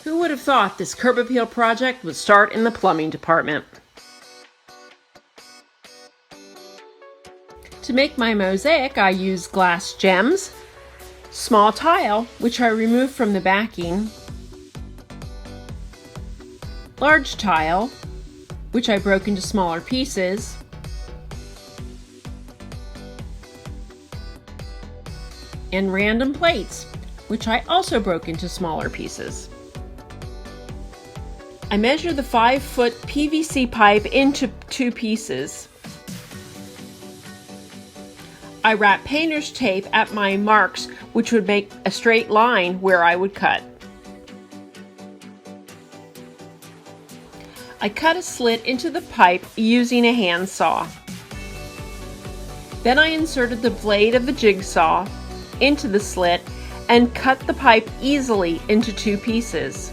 Who would have thought this curb appeal project would start in the plumbing department? To make my mosaic, I used glass gems, small tile, which I removed from the backing, large tile, which I broke into smaller pieces, and random plates, which I also broke into smaller pieces. I measured the 5-foot PVC pipe into 2 pieces. I wrapped painter's tape at my marks, which would make a straight line where I would cut. I cut a slit into the pipe using a hand saw. Then I inserted the blade of the jigsaw into the slit and cut the pipe easily into 2 pieces.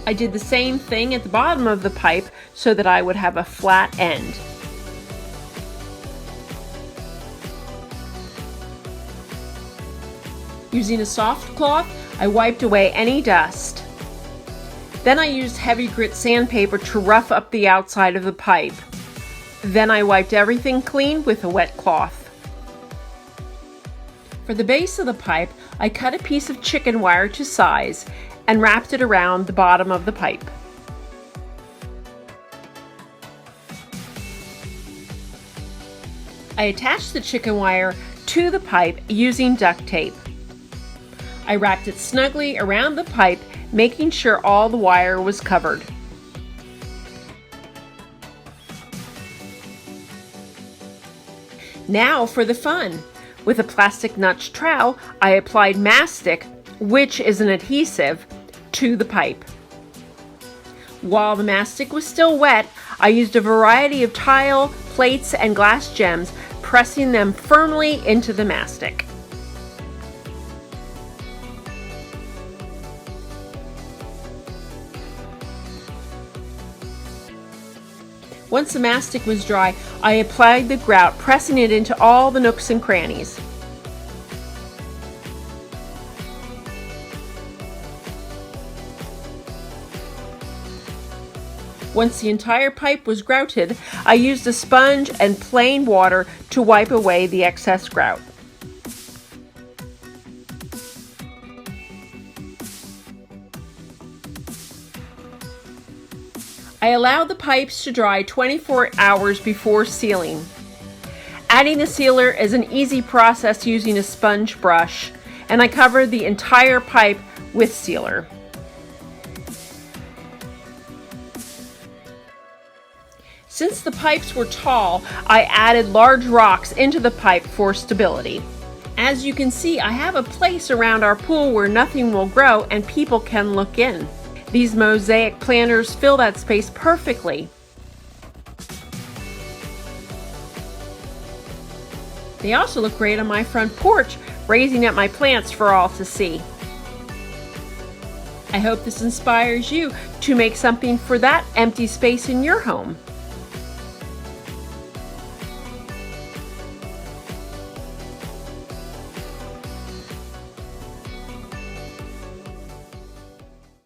I did the same thing at the bottom of the pipe so that I would have a flat end. Using a soft cloth, I wiped away any dust. Then I used heavy grit sandpaper to rough up the outside of the pipe. Then I wiped everything clean with a wet cloth. For the base of the pipe, I cut a piece of chicken wire to size and wrapped it around the bottom of the pipe. I attached the chicken wire to the pipe using duct tape. I wrapped it snugly around the pipe, making sure all the wire was covered. Now for the fun. With a plastic nut trowel, I applied mastic, which is an adhesive, to the pipe. While the mastic was still wet, I used a variety of tile, plates, and glass gems, pressing them firmly into the mastic. Once the mastic was dry, I applied the grout, pressing it into all the nooks and crannies. Once the entire pipe was grouted, I used a sponge and plain water to wipe away the excess grout. I allowed the pipes to dry 24 hours before sealing. Adding the sealer is an easy process using a sponge brush, and I covered the entire pipe with sealer. Since the pipes were tall, I added large rocks into the pipe for stability. As you can see, I have a place around our pool where nothing will grow and people can look in. These mosaic planters fill that space perfectly. They also look great on my front porch, raising up my plants for all to see. I hope this inspires you to make something for that empty space in your home.